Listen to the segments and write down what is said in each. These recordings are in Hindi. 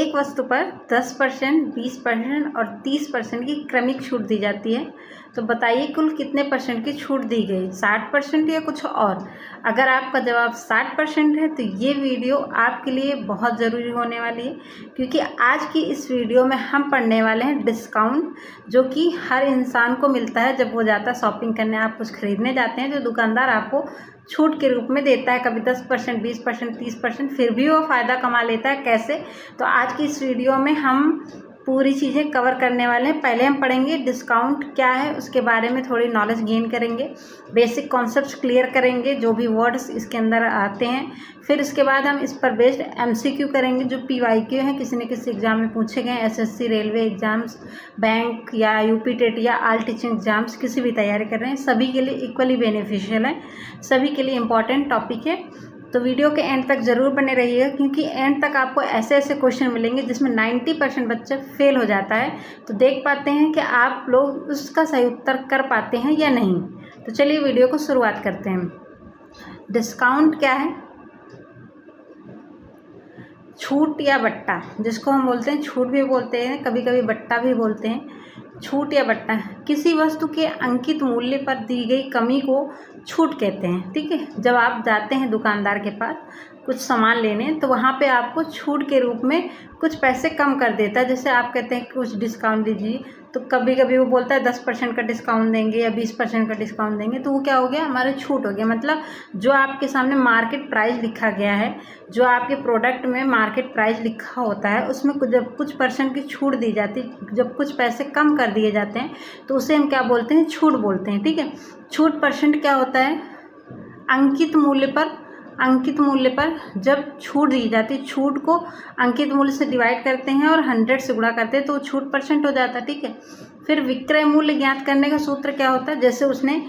एक वस्तु पर 10%, 20% और 30% की क्रमिक छूट दी जाती है। तो बताइए कुल कितने परसेंट की छूट दी गई, 60% या कुछ और? अगर आपका जवाब 60% है तो ये वीडियो आपके लिए बहुत ज़रूरी होने वाली है, क्योंकि आज की इस वीडियो में हम पढ़ने वाले हैं डिस्काउंट, जो कि हर इंसान को मिलता है जब वो जाता है शॉपिंग करने, आप कुछ खरीदने जाते हैं, जो दुकानदार आपको छूट के रूप में देता है, कभी 10%, 20%, 30%, फिर भी वो फ़ायदा कमा लेता है। कैसे? तो आज की इस वीडियो में हम पूरी चीज़ें कवर करने वाले हैं। पहले हम पढ़ेंगे डिस्काउंट क्या है, उसके बारे में थोड़ी नॉलेज गेन करेंगे, बेसिक कॉन्सेप्ट्स क्लियर करेंगे, जो भी वर्ड्स इसके अंदर आते हैं। फिर इसके बाद हम इस पर बेस्ड MCQ करेंगे, जो PYQ हैं, किसी न किसी एग्ज़ाम में पूछे गए, SSC, रेलवे एग्ज़ाम्स, बैंक या UP टेट या ऑल टीचिंग एग्ज़ाम्स, किसी भी तैयारी कर रहे हैं, सभी के लिए इक्वली बेनिफिशियल है, सभी के लिए इम्पॉर्टेंट टॉपिक है। तो वीडियो के एंड तक ज़रूर बने रहिएगा, क्योंकि एंड तक आपको ऐसे ऐसे क्वेश्चन मिलेंगे जिसमें 90% बच्चे फेल हो जाता है। तो देख पाते हैं कि आप लोग उसका सही उत्तर कर पाते हैं या नहीं। तो चलिए वीडियो को शुरुआत करते हैं। डिस्काउंट क्या है? छूट या बट्टा, जिसको हम बोलते हैं छूट भी बोलते हैं, कभी कभी बट्टा भी बोलते हैं। छूट या बट्टा, किसी वस्तु के अंकित मूल्य पर दी गई कमी को छूट कहते हैं। ठीक है, जब आप जाते हैं दुकानदार के पास कुछ सामान लेने, तो वहाँ पे आपको छूट के रूप में कुछ पैसे कम कर देता है। जैसे आप कहते हैं कुछ डिस्काउंट दीजिए, तो कभी कभी वो बोलता है 10% का डिस्काउंट देंगे या 20% का डिस्काउंट देंगे, तो वो क्या हो गया, हमारा छूट हो गया। मतलब जो आपके सामने मार्केट प्राइस लिखा गया है, जो आपके प्रोडक्ट में मार्केट प्राइस लिखा होता है, उसमें जब कुछ परसेंट की छूट दी जाती है, जब कुछ पैसे कम कर दिए जाते हैं, तो उसे हम क्या बोलते हैं, छूट बोलते हैं। ठीक है, छूट परसेंट क्या होता है, अंकित मूल्य पर जब छूट दी जाती है, छूट को अंकित मूल्य से डिवाइड करते हैं और 100 से गुणा करते हैं, तो छूट परसेंट हो जाता है। ठीक है, फिर विक्रय मूल्य ज्ञात करने का सूत्र क्या होता है, जैसे उसने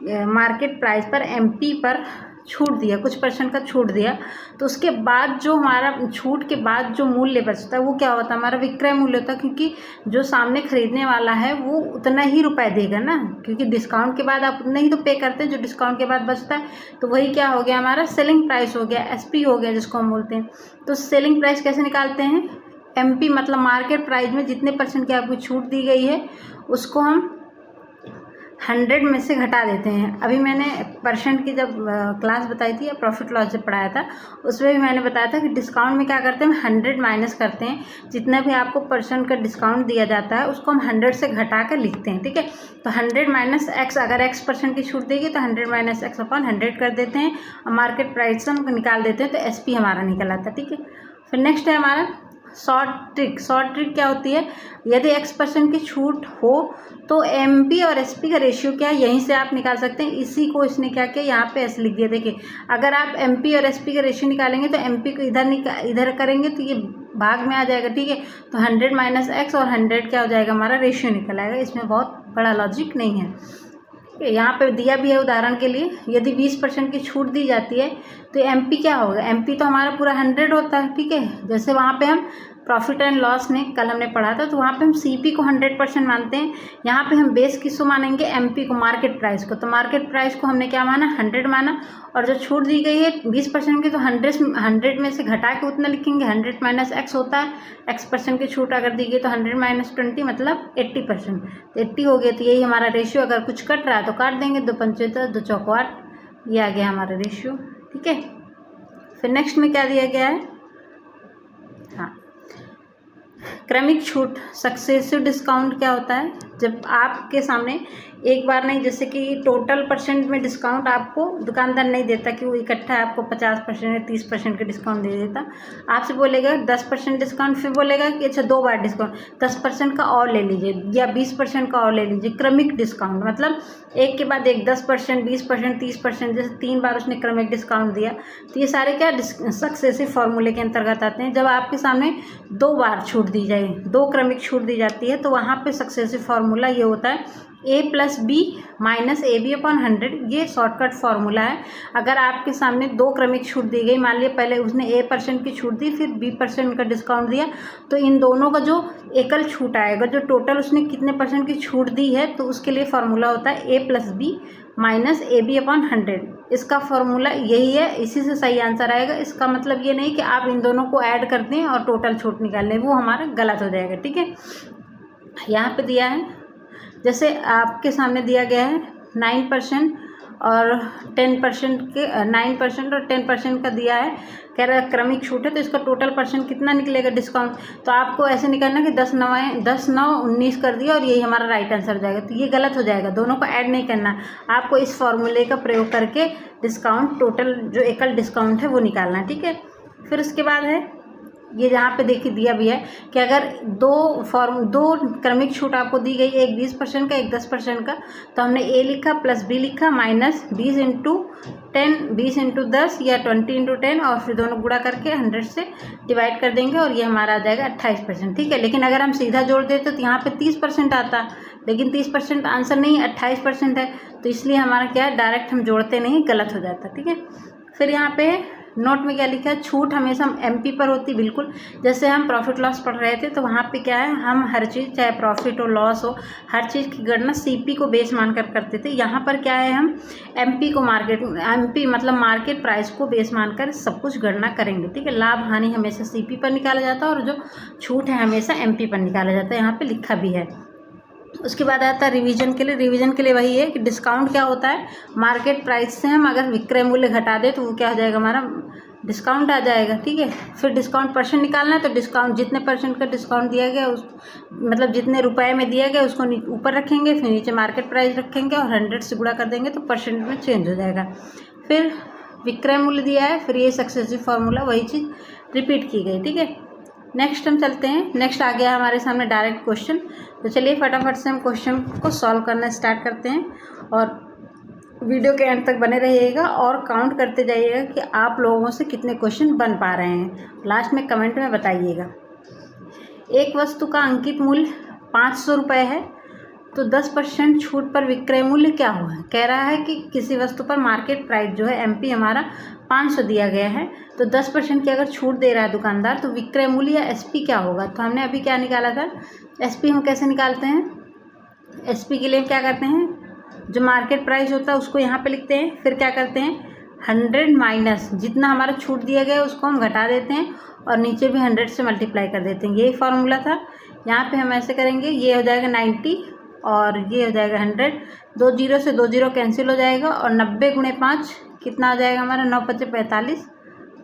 मार्केट प्राइस पर MP पर छूट दिया, कुछ परसेंट का छूट दिया, तो उसके बाद जो हमारा छूट के बाद जो मूल्य बचता है वो क्या होता है, हमारा विक्रय मूल्य होता है। क्योंकि जो सामने खरीदने वाला है वो उतना ही रुपए देगा ना, क्योंकि डिस्काउंट के बाद आप उतना ही तो पे करते हैं जो डिस्काउंट के बाद बचता है। तो वही क्या हो गया, हमारा सेलिंग प्राइस हो गया, SP हो गया, जिसको हम बोलते हैं। तो सेलिंग प्राइस कैसे निकालते हैं, MP मतलब मार्केट प्राइस में जितने परसेंट की आपको छूट दी गई है, उसको हम 100 में से घटा देते हैं। अभी मैंने परसेंट की जब क्लास बताई थी या प्रॉफिट लॉस जब पढ़ाया था, उसमें भी मैंने बताया था कि डिस्काउंट में क्या करते हैं, हम 100 माइनस करते हैं। जितना भी आपको परसेंट का डिस्काउंट दिया जाता है उसको हम 100 से घटा कर लिखते हैं। ठीक है, तो 100 माइनस X, अगर X% की छूट देगी तो 100 माइनस X अपॉन 100 कर देते हैं और मार्केट प्राइस से हम निकाल देते हैं, तो SP हमारा निकल आता है। ठीक है, फिर नेक्स्ट है हमारा शॉर्ट ट्रिक क्या होती है, यदि X% की छूट हो तो MP और SP का रेशियो क्या है, यहीं से आप निकाल सकते हैं। इसी को इसने क्या किया, यहाँ पे S लिख दिया। देखिए, अगर आप MP और SP का रेशियो निकालेंगे तो MP को इधर करेंगे तो ये भाग में आ जाएगा। ठीक है, तो 100 माइनस X और 100 क्या हो जाएगा, हमारा रेशियो निकल आएगा। इसमें बहुत बड़ा लॉजिक नहीं है। यहाँ पे दिया भी है उदाहरण के लिए, यदि 20% की छूट दी जाती है तो MP क्या होगा, MP तो हमारा पूरा 100 होता है। ठीक है, जैसे वहाँ पे हम प्रॉफिट एंड लॉस में कल हमने पढ़ा था, तो वहाँ पे हम CP को 100% मानते हैं। यहाँ पे हम बेस किसको मानेंगे, MP को, मार्केट प्राइस को। तो मार्केट प्राइस को हमने क्या माना, 100 माना, और जो छूट दी गई है 20% की, तो 100 में से घटा के उतना लिखेंगे। 100 माइनस X होता है, X% की छूट अगर दी गई तो 100 माइनस 20 मतलब 80%, तो 80 हो गया। तो यही हमारा रेशियो, अगर कुछ कट रहा है तो काट देंगे, 2 पंचे 10, 2 चौको 8, ये आ गया हमारा रेशियो। ठीक है, फिर नेक्स्ट में क्या दिया गया है, हाँ, क्रमिक छूट, सक्सेसिव डिस्काउंट क्या होता है, जब आपके सामने एक बार नहीं, जैसे कि टोटल परसेंट में डिस्काउंट आपको दुकानदार नहीं देता कि वो इकट्ठा आपको 50% या 30% का डिस्काउंट दे देता। आपसे बोलेगा 10% डिस्काउंट, फिर बोलेगा कि अच्छा 2 बार डिस्काउंट, 10% का और ले लीजिए या 20% का और ले लीजिए। क्रमिक डिस्काउंट मतलब एक के बाद एक 10%, 20%, 30%, जैसे 3 बार उसने क्रमिक डिस्काउंट दिया। तो ये सारे क्या सक्सेसिव फॉर्मूले के अंतर्गत आते हैं। जब आपके सामने 2 बार छूट दी जाए, 2 क्रमिक छूट दी जाती है, तो वहाँ पे सक्सेसिव फॉर्मूला फार्मूला ये होता है a plus B minus A B upon 100। ये शॉर्टकट फार्मूला है। अगर आपके सामने दो क्रमिक छूट दी गई, मान लिया पहले उसने a% की छूट दी, फिर b% का डिस्काउंट दिया, तो इन दोनों का जो एकल छूट आएगा, जो टोटल उसने कितने % की छूट दी है, तो उसके लिए फार्मूला होता है a plus B minus A B upon 100। इसका फार्मूला यही है, इसी से सही आंसर आएगा। इसका मतलब ये नहीं कि आप इन दोनों को ऐड कर दें और टोटल छूट निकाल लें, वो हमारा गलत हो जाएगा। ठीक है, यहाँ पे दिया है, जैसे आपके सामने दिया गया है 9% और 10% के 9% और 10% का दिया है, कह रहा है क्रमिक छूट है, तो इसका टोटल % कितना निकलेगा डिस्काउंट। तो आपको ऐसे निकालना कि 10 9 19 कर दिया और यही हमारा राइट आंसर हो जाएगा। तो ये गलत हो जाएगा, दोनों को ऐड नहीं करना, आपको इस फॉर्मूले का प्रयोग करके डिस्काउंट, टोटल जो एकल डिस्काउंट है वो निकालना है। ठीक है, फिर उसके बाद है ये जहाँ पे देखिए दिया भी है कि अगर दो क्रमिक छूट आपको दी गई, एक 20% का, एक 10% का, तो हमने a लिखा प्लस b लिखा माइनस 20 इंटू 10, 20 इंटू 10 या 20 इंटू 10, और फिर दोनों गुणा करके 100 से डिवाइड कर देंगे और ये हमारा आ जाएगा 28%। ठीक है, लेकिन अगर हम सीधा जोड़ देते तो यहाँ पे 30% आता, लेकिन 30% आंसर नहीं, 28% है, तो इसलिए हमारा क्या है, डायरेक्ट हम जोड़ते नहीं, गलत हो जाता। ठीक है, फिर यहाँ पे नोट में क्या लिखा है, छूट हमेशा MP पर होती। बिल्कुल, जैसे हम प्रॉफिट लॉस पढ़ रहे थे तो वहाँ पे क्या है, हम हर चीज़, चाहे प्रॉफिट हो लॉस हो, हर चीज़ की गणना CP को बेस मानकर करते थे। यहाँ पर क्या है, हम MP को MP मतलब मार्केट प्राइस को बेस मानकर सब कुछ गणना करेंगे। ठीक है, लाभ हानि हमेशा CP पर निकाला जाता है और जो छूट है हमेशा MP पर निकाला जाता है, यहाँ पर लिखा भी है। उसके बाद आता है रिवीजन के लिए। रिवीजन के लिए वही है कि डिस्काउंट क्या होता है, मार्केट प्राइस से हम अगर विक्रय मूल्य घटा दें तो वो क्या हो जाएगा, हमारा डिस्काउंट आ जाएगा। ठीक है, फिर डिस्काउंट % निकालना है, तो डिस्काउंट जितने % का डिस्काउंट दिया गया, उस मतलब जितने रुपए में दिया गया उसको ऊपर रखेंगे, फिर नीचे मार्केट प्राइस रखेंगे और 100 से गुणा कर देंगे तो % में चेंज हो जाएगा। फिर विक्रय मूल्य दिया है, फिर ये सक्सेसिव फार्मूला वही चीज़ रिपीट की गई। ठीक है, नेक्स्ट हम चलते हैं। नेक्स्ट आ गया हमारे सामने डायरेक्ट क्वेश्चन। तो चलिए फटाफट से हम क्वेश्चन को सॉल्व करना स्टार्ट करते हैं और वीडियो के एंड तक बने रहिएगा और काउंट करते जाइएगा कि आप लोगों से कितने क्वेश्चन बन पा रहे हैं। लास्ट में कमेंट में बताइएगा। एक वस्तु का अंकित मूल्य 500 रुपये है, तो 10% छूट पर विक्रय मूल्य क्या हुआ है। कह रहा है कि किसी वस्तु पर मार्केट प्राइस जो है MP हमारा 500 दिया गया है, तो 10% की अगर छूट दे रहा है दुकानदार, तो विक्रय मूल्य या SP क्या होगा। तो हमने अभी क्या निकाला था, SP हम कैसे निकालते हैं, SP के लिए क्या करते हैं, जो मार्केट प्राइस होता है उसको यहाँ पे लिखते हैं, फिर क्या करते हैं 100 माइनस जितना हमारा छूट दिया गया उसको हम घटा देते हैं और नीचे भी 100 से मल्टीप्लाई कर देते हैं। यही फार्मूला था। यहाँ पे हम ऐसे करेंगे, ये हो जाएगा 90 और ये हो जाएगा 100, 2 0 से 2 0 कैंसिल हो जाएगा और 90 गुणे 5 कितना हो जाएगा हमारा, 9 5 45,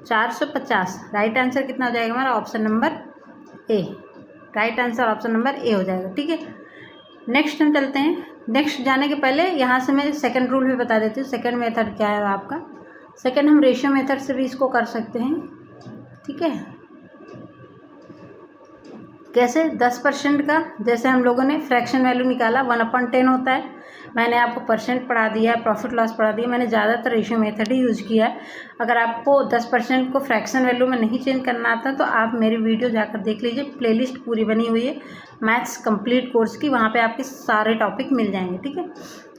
450। राइट आंसर कितना हो जाएगा हमारा, option number A। Right answer option number A हो जाएगा। ठीक है, नेक्स्ट हम चलते हैं। नेक्स्ट जाने के पहले यहाँ से मैं सेकंड रूल भी बता देती हूँ। सेकंड मेथड क्या है आपका, सेकंड हम रेशियो मेथड से भी इसको कर सकते हैं। ठीक है, कैसे, 10% का, जैसे हम लोगों ने फ्रैक्शन वैल्यू निकाला 1/10 होता है, मैंने आपको % पढ़ा दिया, प्रॉफिट लॉस पढ़ा दिया, मैंने ज़्यादातर रेशियो मेथड ही यूज़ किया है। अगर आपको 10% को फ्रैक्शन वैल्यू में नहीं चेंज करना आता तो आप मेरी वीडियो जाकर देख लीजिए, प्लेलिस्ट पूरी बनी हुई है मैथ्स कंप्लीट कोर्स की, वहाँ पे आपके सारे टॉपिक मिल जाएंगे। ठीक है,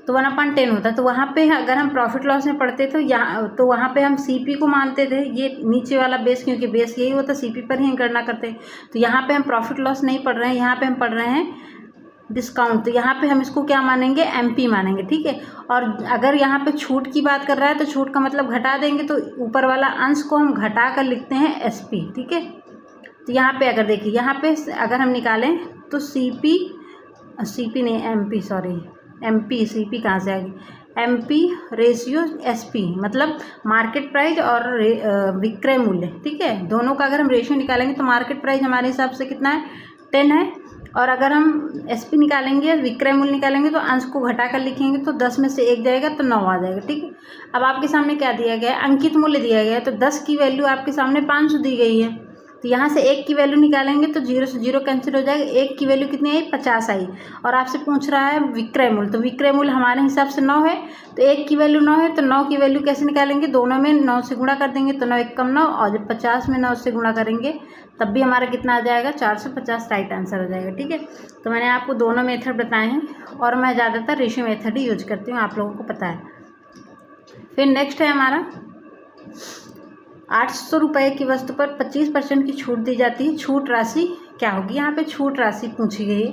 तो 1/10 होता है। तो वहाँ पे अगर हम प्रॉफिट लॉस में पढ़ते तो यहाँ, तो वहाँ पे हम CP को मानते थे, ये नीचे वाला बेस, क्योंकि बेस यही होता, CP पर ही गणना करते हैं। तो यहाँ पे हम प्रॉफिट लॉस नहीं पढ़ रहे हैं, यहाँ पे हम पढ़ रहे हैं डिस्काउंट, तो यहाँ पे हम इसको क्या मानेंगे, MP मानेंगे। ठीक है, और अगर यहाँ पे छूट की बात कर रहा है तो छूट का मतलब घटा देंगे, तो ऊपर वाला अंश को हम घटा कर लिखते हैं SP। ठीक है, तो यहाँ पे अगर देखिए, यहाँ पे अगर हम निकालें तो CP नहीं MP, सॉरी MP, CP कहाँ से आ गई, MP रेशियो SP मतलब मार्केट प्राइस और विक्रय मूल्य। ठीक है, दोनों का अगर हम रेशियो निकालेंगे तो मार्केट प्राइस हमारे हिसाब से कितना है, 10 है, और अगर हम SP निकालेंगे, विक्रय मूल्य निकालेंगे, तो अंश को घटा कर लिखेंगे तो 10 में से 1 जाएगा तो 9 आ जाएगा। ठीक है, अब आपके सामने क्या दिया गया है, अंकित मूल्य दिया गया है, तो 10 की वैल्यू आपके सामने 500 दी गई है, तो यहाँ से 1 की वैल्यू निकालेंगे तो 0 से 0 कैंसिल हो जाएगा। 1 की वैल्यू कितनी आई? 50 आई। और आपसे पूछ रहा है विक्रय मूल्य, तो विक्रय मूल्य हमारे हिसाब से 9 है, तो 1 की वैल्यू 9 है, तो 9 की वैल्यू कैसे निकालेंगे? दोनों में 9 से गुणा कर देंगे, तो 9 1 कम 9, और जब 50 में 9 से गुणा करेंगे तब भी हमारा कितना आ जाएगा? 450 राइट आंसर हो जाएगा। ठीक है, तो मैंने आपको दोनों मेथड बताए हैं और मैं ज़्यादातर रेशियो मेथड ही यूज करती हूँ, आप लोगों को पता है। फिर नेक्स्ट है हमारा 800 रुपये की वस्तु पर 25% की छूट दी जाती है, छूट राशि क्या होगी? यहाँ पे छूट राशि पूछी गई है,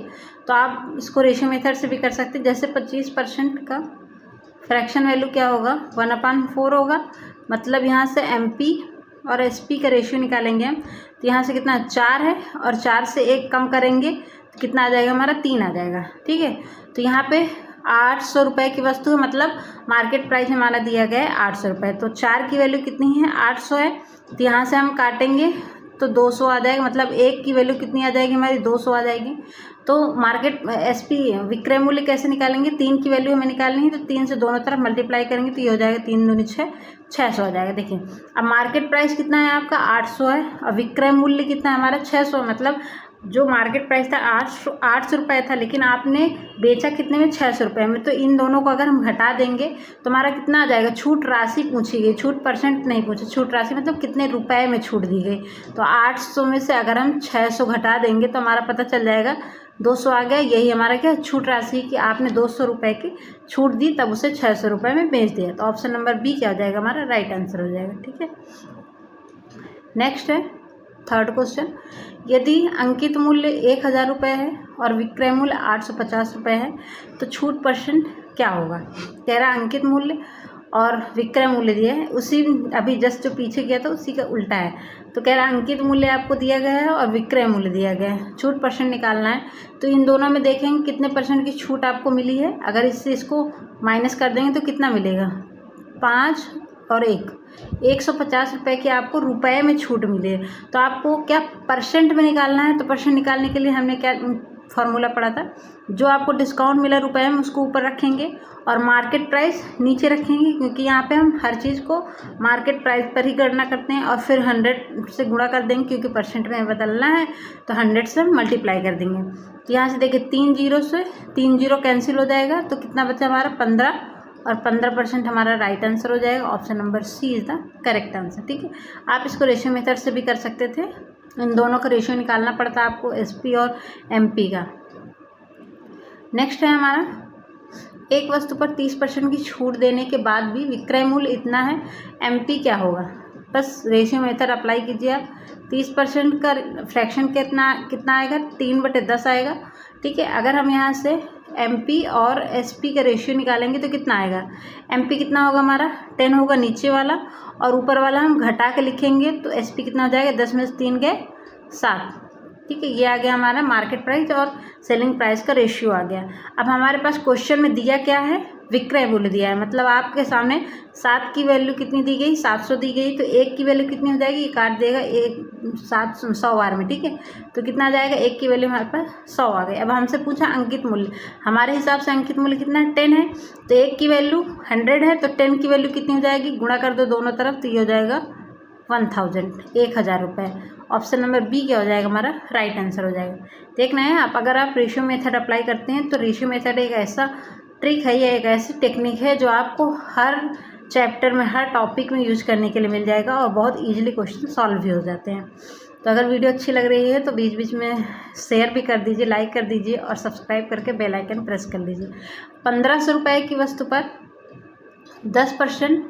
तो आप इसको रेशियो मेथड से भी कर सकते हैं। जैसे 25% का फ्रैक्शन वैल्यू क्या होगा? 1/4 होगा, मतलब यहाँ से MP और SP का रेशियो निकालेंगे हम, तो यहाँ से कितना 4 है, और 4 से 1 कम करेंगे तो कितना आ जाएगा हमारा? 3 आ जाएगा। ठीक है, तो यहाँ पे 800 रुपये की वस्तु है, मतलब मार्केट प्राइस हमारा दिया गया है 800 रुपये, तो 4 की वैल्यू कितनी है? 800 है, तो यहाँ से हम काटेंगे तो 200 आ जाएगा, मतलब 1 की वैल्यू कितनी आ जाएगी हमारी? 200 आ जाएगी। तो मार्केट SP विक्रय मूल्य कैसे निकालेंगे? 3 की वैल्यू हमें निकालनी है, तो 3 से दोनों तरफ मल्टीप्लाई करेंगे तो ये हो जाएगा 3 दूनी 6, 600 आ जाएगा। देखिए अब मार्केट प्राइस कितना है आपका? 800 है, और विक्रय मूल्य कितना है हमारा? 600, मतलब जो मार्केट प्राइस था 800 रुपये था, लेकिन आपने बेचा कितने में? 600 रुपये में, तो इन दोनों को अगर हम घटा देंगे तो हमारा कितना आ जाएगा? छूट राशि पूछी गई, छूट परसेंट नहीं पूछे, छूट राशि मतलब कितने रुपए में छूट दी गई। तो 800 में से अगर हम 600 घटा देंगे तो हमारा पता चल जाएगा 200 आ गया। यही हमारा क्या छूट राशि कि आपने 200 रुपये की छूट दी, तब उसे 600 रुपये में बेच दिया। तो ऑप्शन नंबर B क्या हो जाएगा हमारा? राइट आंसर हो जाएगा। ठीक है, नेक्स्ट है थर्ड क्वेश्चन। यदि अंकित मूल्य 1000 रुपये है और विक्रय मूल्य 850 रुपये है तो छूट परसेंट क्या होगा? कह रहा अंकित मूल्य और विक्रय मूल्य दिया है, उसी अभी जस्ट जो पीछे गया था उसी का उल्टा है। तो कह रहा अंकित मूल्य आपको दिया गया है और विक्रय मूल्य दिया गया है, छूट परसेंट निकालना है। तो इन दोनों में देखेंगे कितने परसेंट की छूट आपको मिली है। अगर इससे इसको माइनस कर देंगे तो कितना मिलेगा? 5 और 150 रुपये की आपको रुपए में छूट मिली है। तो आपको क्या परसेंट में निकालना है? तो परसेंट निकालने के लिए हमने क्या फार्मूला पढ़ा था? जो आपको डिस्काउंट मिला रुपए में उसको ऊपर रखेंगे और मार्केट प्राइस नीचे रखेंगे, क्योंकि यहाँ पे हम हर चीज़ को मार्केट प्राइस पर ही गणना करते हैं, और फिर 100 से गुणा कर देंगे क्योंकि परसेंट में बदलना है, तो 100 से हम मल्टीप्लाई कर देंगे। तो यहाँ से देखिए 3 जीरो से 3 जीरो कैंसिल हो जाएगा, तो कितना बचा हमारा? 15, और 15% हमारा राइट आंसर हो जाएगा। Option number C is the correct answer. ठीक है, आप इसको रेशियो मेथड से भी कर सकते थे, इन दोनों का रेशियो निकालना पड़ता है आपको SP और MP का। नेक्स्ट है हमारा एक वस्तु पर 30% की छूट देने के बाद भी विक्रय मूल्य इतना है, MP क्या होगा? बस रेशियो मेथड अप्लाई कीजिए आप। 30% का फ्रैक्शन कितना आएगा? 3/10 आएगा। ठीक है, अगर हम यहाँ से MP और SP का रेशियो निकालेंगे तो कितना आएगा? MP कितना होगा हमारा? 10 होगा नीचे वाला, और ऊपर वाला हम घटा के लिखेंगे तो SP कितना हो जाएगा? 10 में से 3 गए 7। ठीक है, ये आ गया हमारा मार्केट प्राइस और सेलिंग प्राइस का रेशियो आ गया। अब हमारे पास क्वेश्चन में दिया क्या है? विक्रय मूल्य दिया है, मतलब आपके सामने 7 की वैल्यू कितनी दी गई? 700 दी गई, तो 1 की वैल्यू कितनी हो जाएगी? ये काट देगा 100 बार में। ठीक है, तो कितना आ जाएगा? 1 की वैल्यू हमारे पास 100 आ गई। अब हमसे पूछा अंकित मूल्य, हमारे हिसाब से अंकित मूल्य कितना है? 10 है, तो 1 की वैल्यू 100 है, तो 10 की वैल्यू कितनी हो जाएगी? गुणा कर दो दोनों तरफ, तो ये हो जाएगा 1000 रुपये। ऑप्शन नंबर B क्या हो जाएगा हमारा? राइट आंसर हो जाएगा। देखना है आप, अगर आप रेशियो मेथड अप्लाई करते हैं तो रेशियो मेथड एक ऐसा ट्रिक है या एक ऐसी टेक्निक है जो आपको हर चैप्टर में, हर टॉपिक में यूज करने के लिए मिल जाएगा, और बहुत ईजिली क्वेश्चन सॉल्व भी हो जाते हैं। तो अगर वीडियो अच्छी लग रही है तो बीच बीच में शेयर भी कर दीजिए, लाइक कर दीजिए, और सब्सक्राइब करके बेल आइकन प्रेस कर लीजिए। 1500 रुपये की वस्तु पर 10%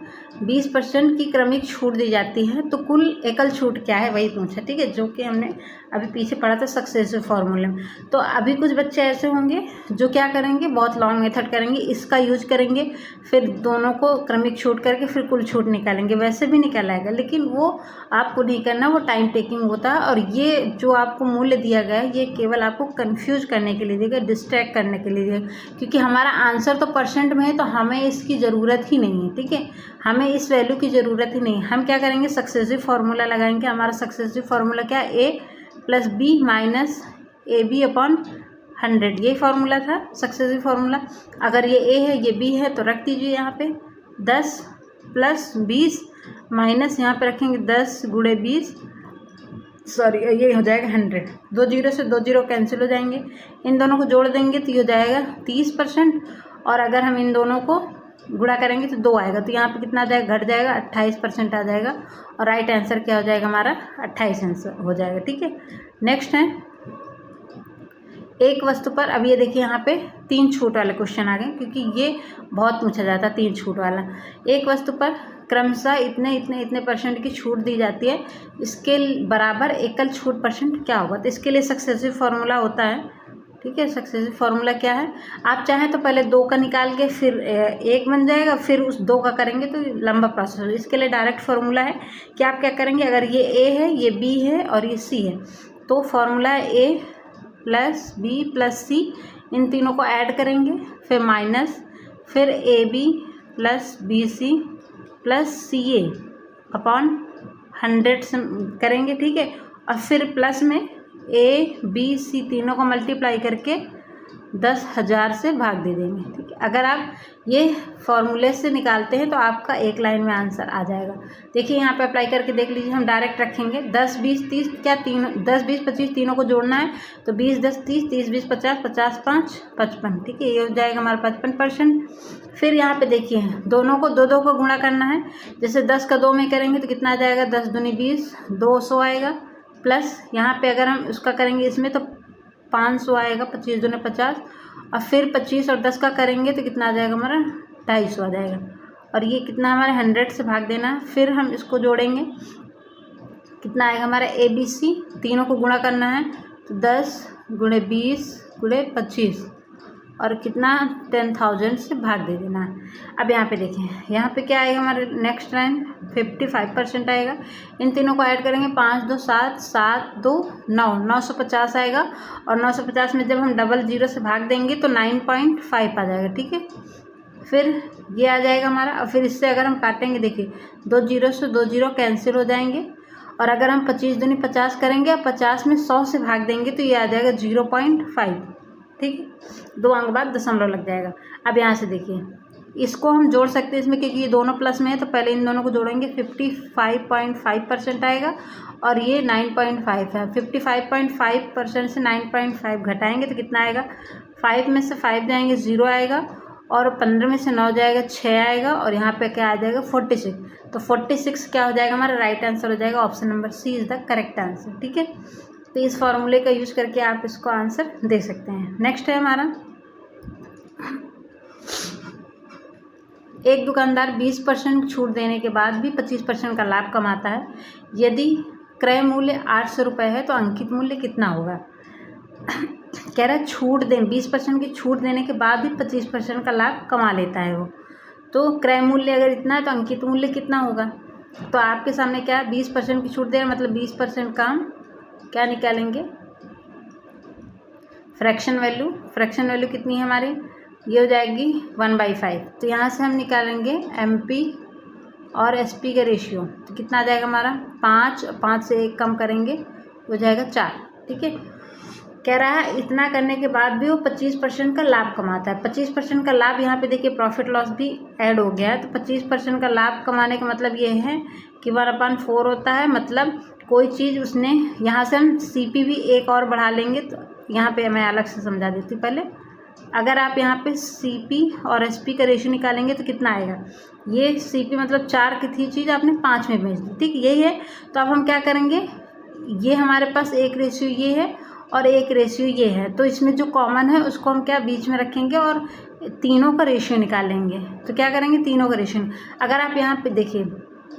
20% की क्रमिक छूट दी जाती है, तो कुल एकल छूट क्या है वही पूछा। ठीक है, जो कि हमने अभी पीछे पढ़ा था सक्सेसिव फॉर्मूले में। तो अभी कुछ बच्चे ऐसे होंगे जो क्या करेंगे? बहुत लॉन्ग मेथड करेंगे, इसका यूज करेंगे, फिर दोनों को क्रमिक छूट करके फिर कुल छूट निकालेंगे। वैसे भी निकालेगा, लेकिन वो आपको नहीं करना, वो टाइम टेकिंग होता है। और ये जो आपको मूल्य दिया गया है ये केवल आपको कंफ्यूज करने के लिए दिया गया, डिस्ट्रैक्ट करने के लिए दिया, क्योंकि हमारा आंसर तो परसेंट में है, तो हमें इसकी ज़रूरत ही नहीं है। ठीक है, हमें इस वैल्यू की ज़रूरत ही नहीं। हम क्या करेंगे? सक्सेसिव फार्मूला लगाएंगे। हमारा सक्सेसिव फार्मूला क्या? A + B - AB/100, ये फार्मूला था सक्सेसिव फार्मूला। अगर ये A है, ये B है, तो रख दीजिए यहाँ पे 10 + 20 माइनस यहाँ पे रखेंगे 10 × 20 सॉरी ये हो जाएगा 100। 2 जीरो से 2 जीरो कैंसिल हो जाएंगे, इन दोनों को जोड़ देंगे तो ये हो जाएगा 30%, और अगर हम इन दोनों को गुणा करेंगे तो 2 आएगा, तो यहाँ पे कितना आ जाएगा, घट जाएगा, 28% आ जाएगा, और राइट आंसर क्या हो जाएगा हमारा, 28 आंसर हो जाएगा। ठीक है, नेक्स्ट है एक वस्तु पर। अब ये देखिए यहाँ पे 3 छूट वाले क्वेश्चन आ गए, क्योंकि ये बहुत पूछा जाता है 3 छूट वाला। एक वस्तु पर क्रमशः इतने इतने इतने % की छूट दी जाती है, इसके बराबर एकल छूट % क्या होगा। तो इसके लिए सक्सेसिव फार्मूला होता है। ठीक है, सक्सेसिव फार्मूला क्या है, आप चाहें तो पहले 2 का निकाल के फिर 1 बन जाएगा, फिर उस 2 का करेंगे तो लंबा प्रोसेस हो। इसके लिए डायरेक्ट फार्मूला है कि आप क्या करेंगे, अगर ये A है, ये B है और ये C है, तो फार्मूला है A plus B plus C, इन तीनों को ऐड करेंगे, फिर माइनस, फिर AB plus BC plus CA upon 100 से करेंगे। ठीक है, और फिर प्लस में ABC तीनों को मल्टीप्लाई करके 10,000 से भाग दे देंगे। ठीक है, अगर आप ये फॉर्मूले से निकालते हैं तो आपका एक लाइन में आंसर आ जाएगा। देखिए यहाँ पे अप्लाई करके देख लीजिए, हम डायरेक्ट रखेंगे 10 20 30, क्या 10 20 25 तीनों को जोड़ना है, तो 20 10 30, 30 20 50, 50 5 55। ठीक है, ये हो जाएगा हमारा 55%। फिर यहाँ पे देखिए दोनों को 2 2 को गुणा करना है, जैसे 10 का 2 में करेंगे तो कितना आ जाएगा, 10 दूनी 20, 200 आएगा, प्लस यहाँ पे अगर हम उसका करेंगे इसमें तो 500 आएगा, 25 दूने 50, और फिर 25 और 10 का करेंगे तो कितना आ जाएगा हमारा, 250 आ जाएगा, और ये कितना हमारे 100 से भाग देना है। फिर हम इसको जोड़ेंगे, कितना आएगा हमारा ABC, तीनों को गुणा करना है, तो 10 गुणे 20 गुणे 25, और कितना 10,000 से भाग दे देना है। अब यहाँ पे देखें, यहाँ पे क्या आएगा हमारे नेक्स्ट लाइन, 55% आएगा, इन तीनों को ऐड करेंगे, 5 2 7 7 2 9, 950 आएगा, और 950 में जब हम डबल जीरो से भाग देंगे तो 9.5 आ जाएगा। ठीक है, फिर ये आ जाएगा हमारा, और फिर इससे अगर हम काटेंगे, देखिए 2 जीरो से 2 जीरो कैंसिल हो जाएंगे, और अगर हम 25 दूनी 50 करेंगे और 50 में 100 से भाग देंगे तो ये आ जाएगा 0.5। ठीक है, 2 अंक बाद दशमलव लग जाएगा। अब यहाँ से देखिए इसको हम जोड़ सकते हैं इसमें, क्योंकि ये दोनों प्लस में है, तो पहले इन दोनों को जोड़ेंगे, 55.5% आएगा, और ये 9.5 है। 55.5% से 9.5 घटाएंगे तो कितना आएगा, 5 में से 5 जाएंगे 0 आएगा, और 15 में से 9 जाएगा 6 आएगा, और यहाँ पे क्या आ जाएगा 46। तो 46 क्या हो जाएगा हमारा, राइट आंसर हो जाएगा, option number C is the correct answer. ठीक है, तो इस फॉर्मूले का यूज़ करके आप इसको आंसर दे सकते हैं। नेक्स्ट है हमारा, एक दुकानदार 20% छूट देने के बाद भी 25% का लाभ कमाता है। यदि क्रय मूल्य 800 रुपये है तो अंकित मूल्य कितना होगा। कह रहा है छूट दें, 20% की छूट देने के बाद भी 25% का लाभ कमा लेता है वो, तो क्रय मूल्य अगर इतना है तो अंकित मूल्य कितना होगा। तो आपके सामने क्या है, 20% की छूट दे रहा है, मतलब 20% का हम क्या निकालेंगे, फ्रैक्शन वैल्यू। फ्रैक्शन वैल्यू कितनी है हमारी, ये हो जाएगी 1/5। तो यहाँ से हम निकालेंगे MP और SP का रेशियो, तो कितना आ जाएगा हमारा 5, 5 से 1 कम करेंगे हो जाएगा 4। ठीक है, कह रहा है इतना करने के बाद भी वो 25% का लाभ कमाता है। 25% का लाभ, यहाँ पे देखिए प्रॉफिट लॉस भी ऐड हो गया है, तो 25% का लाभ कमाने का मतलब ये है कि 1/4 होता है, मतलब कोई चीज़ उसने, यहाँ से हम CP भी एक और बढ़ा लेंगे, तो यहाँ पे मैं अलग से समझा देती हूँ। पहले अगर आप यहाँ पे CP और SP का रेशियो निकालेंगे तो कितना आएगा, ये CP मतलब 4 की थी चीज़, आपने 5 में भेज दी। ठीक, यही है। तो अब हम क्या करेंगे, ये हमारे पास एक रेशियो ये है और एक रेशियो ये है, तो इसमें जो कॉमन है उसको हम क्या बीच में रखेंगे और तीनों का रेशियो निकालेंगे। तो क्या करेंगे, तीनों का रेशियो। अगर आप यहाँ पे देखिए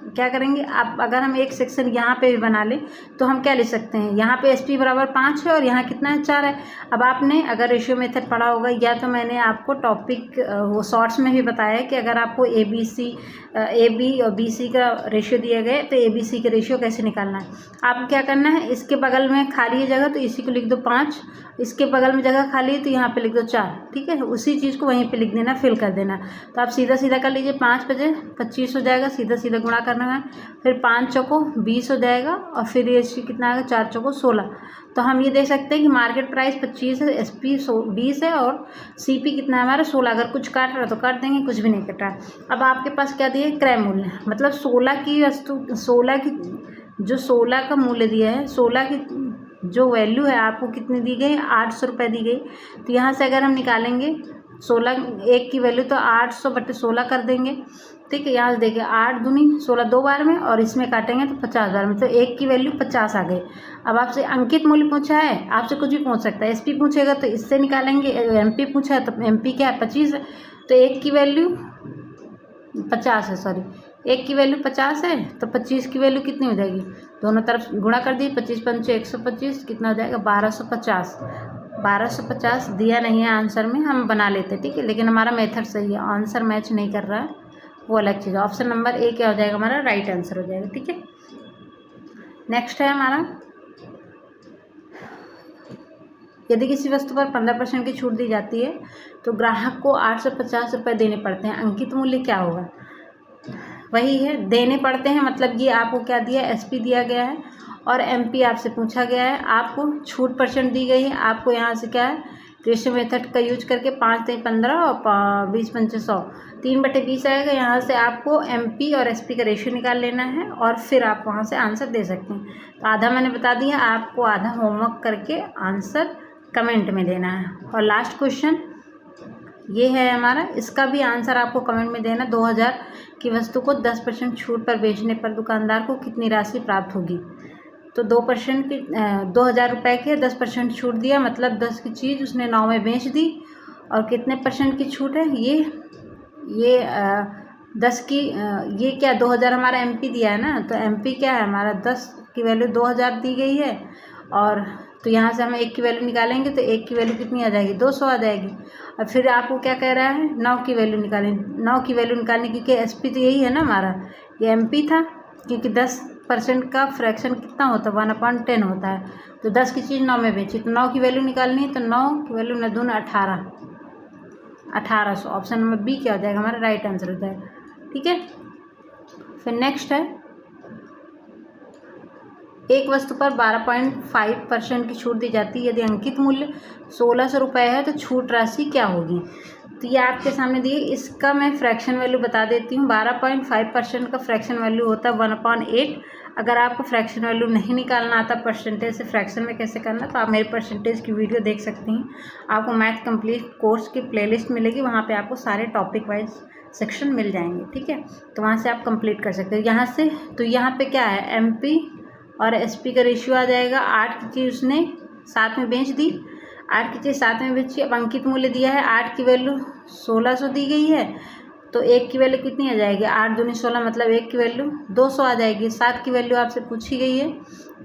क्या करेंगे, आप अगर हम एक सेक्शन यहाँ पे भी बना लें तो हम क्या लिख सकते हैं, यहाँ पे SP बराबर 5 है और यहाँ कितना है 4 है। अब आपने अगर रेशियो मेथड पढ़ा होगा, या तो मैंने आपको टॉपिक वो शॉर्ट्स में भी बताया है कि अगर आपको AB और BC का रेशियो दिया गया तो ABC का रेशियो कैसे निकालना है। आपको क्या करना है, इसके बगल में खाली है जगह तो इसी को लिख दो 5, इसके बगल में जगह खाली है तो यहाँ पे लिख दो 4। ठीक है, उसी चीज़ को वहीं पे लिख देना, फिल कर देना। तो आप सीधा सीधा कर लीजिए, 5 बजे 25 हो जाएगा, सीधा सीधा गुणा करना है, फिर 5 चौको 20 हो जाएगा, और फिर ये कितना आएगा 4 चौको 16। तो हम ये देख सकते हैं कि मार्केट प्राइस 25 है, SP 20 है, और CP कितना है हमारा 16। अगर कुछ काट रहा तो काट देंगे, कुछ भी नहीं कट रहा। अब आपके पास क्या दिए, क्रय मूल्य, मतलब 16 की वस्तु, 16 की जो 16 का मूल्य दिया है, 16 की जो वैल्यू है आपको कितनी दी गई, 800 रुपये दी गई। तो यहाँ से अगर हम निकालेंगे 16 एक की वैल्यू तो 800/16 कर देंगे। ठीक है, यहाँ से देखिए 8 दूनी 16 2 बार में, और इसमें काटेंगे तो 50 बार में, तो एक की वैल्यू 50 आ गई। अब आपसे अंकित मूल्य पूछा है, आपसे कुछ भी पूछ सकता है। एसपी पूछेगा तो इससे निकालेंगे, एमपी पूछा है तो एमपी क्या है 25 है, तो एक की वैल्यू 50 है, सॉरी एक की वैल्यू 50 है तो 25 की वैल्यू कितनी हो जाएगी, दोनों तरफ गुणा कर दी, 25 पंचे 125, कितना हो जाएगा 1250। 1250 दिया नहीं है आंसर में, हम बना लेते ठीक है, लेकिन हमारा मेथड सही है, आंसर मैच नहीं कर रहा है वो अलग चीज़ है। ऑप्शन नंबर ए क्या हो जाएगा हमारा, राइट आंसर हो जाएगा। ठीक है, नेक्स्ट है हमारा, यदि किसी वस्तु पर 15% की छूट दी जाती है तो ग्राहक को 850 रुपये देने पड़ते हैं, अंकित मूल्य क्या होगा। वही है, देने पड़ते हैं मतलब ये आपको क्या दिया, एसपी दिया गया है और एमपी आपसे पूछा गया है, आपको छूट % दी गई है। आपको यहाँ से क्या है, रेशियो मेथड का यूज करके 5 × 15 और 20 × 5 100, 3/20 आएगा। यहाँ से आपको एमपी और एसपी का रेशियो निकाल लेना है और फिर आप वहाँ से आंसर दे सकते हैं। तो आधा मैंने बता दिया, आपको आधा होमवर्क करके आंसर कमेंट में देना है। और लास्ट क्वेश्चन ये है हमारा, इसका भी आंसर आपको कमेंट में देना। 2000 की वस्तु को 10% छूट पर बेचने पर दुकानदार को कितनी राशि प्राप्त होगी। तो 2% की 2000 रुपये के 10% छूट दिया, मतलब 10 की चीज़ उसने 9 में बेच दी। और कितने % की छूट है, ये 10 की ये क्या 2000 हमारा एमपी दिया है ना, तो एमपी क्या है हमारा, 10 की वैल्यू 2000 दी गई है। और तो यहाँ से हम 1 की वैल्यू निकालेंगे तो 1 की वैल्यू कितनी आ जाएगी, 200 आ जाएगी। और फिर आपको क्या कह रहा है, 9 की वैल्यू निकालें। 9 की वैल्यू निकालने क्योंकि एसपी तो यही है ना हमारा, ये एमपी था, क्योंकि 10% का फ्रैक्शन कितना होता है, 1/10 होता है। तो 10 की चीज़ 9 में बेची, तो 9 की वैल्यू निकालनी है, तो 9 की वैल्यू 9 दूनी 18, 1800। ऑप्शन नंबर बी क्या हो जाएगा हमारा, राइट आंसर हो जाएगा। ठीक है, फिर नेक्स्ट है, एक वस्तु पर 12.5% की छूट दी जाती है, यदि अंकित मूल्य 1600 रुपये है तो छूट राशि क्या होगी। तो ये आपके सामने दिए, इसका मैं फ्रैक्शन वैल्यू बता देती हूँ। 12.5% का फ्रैक्शन वैल्यू होता है 1/8। अगर आपको फ्रैक्शन वैल्यू नहीं निकालना आता परसेंटेज से फ्रैक्शन में कैसे करना, तो आप मेरे परसेंटेज की वीडियो देख सकती हैं। आपको मैथ कंप्लीट कोर्स की प्लेलिस्ट मिलेगी, वहाँ पे आपको सारे टॉपिक वाइज सेक्शन मिल जाएंगे। ठीक है, तो वहाँ से आप कंप्लीट कर सकते हो। यहाँ से तो यहाँ पे क्या है, एमपी और एसपी का रेशियो आ जाएगा। 8 की चीज़ उसने 7 में बेच दी, 8 की चीज़ 7 में बेची। अब अंकित मूल्य दिया है, 8 की वैल्यू 1600 दी गई है, तो 1 की वैल्यू कितनी आ जाएगी, 8 दूनी 16, मतलब 1 की वैल्यू 200 आ जाएगी। 7 की वैल्यू आपसे पूछी गई है,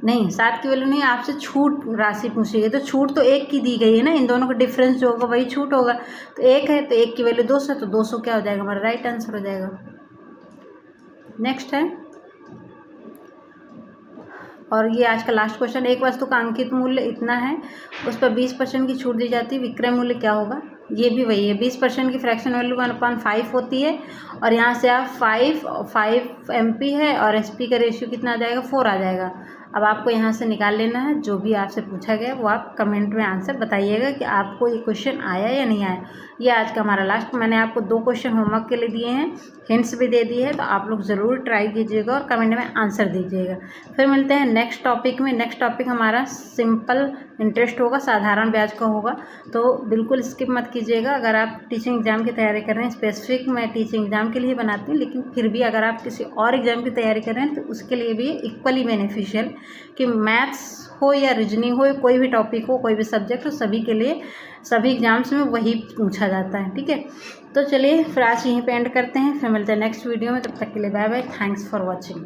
नहीं 7 की वैल्यू नहीं, आपसे छूट राशि पूछी गई, तो छूट तो 1 की दी गई है ना, इन दोनों का डिफरेंस जो होगा वही छूट होगा। तो 1 है तो 1 की वैल्यू 200, तो 200 क्या हो जाएगा हमारा, राइट आंसर हो जाएगा। नेक्स्ट है, और ये आज का लास्ट क्वेश्चन, एक वस्तु का अंकित मूल्य इतना है, उस पर 20% की छूट दी जाती है, विक्रय मूल्य क्या होगा। ये भी वही है, 20% की फ्रैक्शन वैल्यू 1/5 होती है। और यहाँ से आप 5 एमपी है और एसपी का रेशियो कितना आ जाएगा, 4 आ जाएगा। अब आपको यहाँ से निकाल लेना है, जो भी आपसे पूछा गया वो आप कमेंट में आंसर बताइएगा कि आपको ये क्वेश्चन आया या नहीं आया। ये आज का हमारा लास्ट, मैंने आपको 2 क्वेश्चन होमवर्क के लिए दिए हैं, हिंट्स भी दे दिए हैं, तो आप लोग ज़रूर ट्राई कीजिएगा और कमेंट में आंसर दीजिएगा। फिर मिलते हैं नेक्स्ट टॉपिक में। नेक्स्ट टॉपिक हमारा सिंपल इंटरेस्ट होगा, साधारण ब्याज का होगा, तो बिल्कुल स्किप मत कीजिएगा। अगर आप टीचिंग एग्जाम की तैयारी कर रहे हैं, स्पेसिफिक मैं टीचिंग एग्जाम के लिए बनाती हूँ, लेकिन फिर भी अगर आप किसी और एग्जाम की तैयारी कर रहे हैं तो उसके लिए भी इक्वली बेनिफिशियल, कि मैथ्स हो या रीजनिंग हो, कोई भी टॉपिक हो, कोई भी सब्जेक्ट हो, सभी के लिए सभी एग्जाम्स में वही पूछा जाता है। ठीक है, तो चलिए फिर आज यहीं पे एंड करते हैं, फिर मिलते हैं नेक्स्ट वीडियो में। तब तक के लिए bye bye, thanks for watching.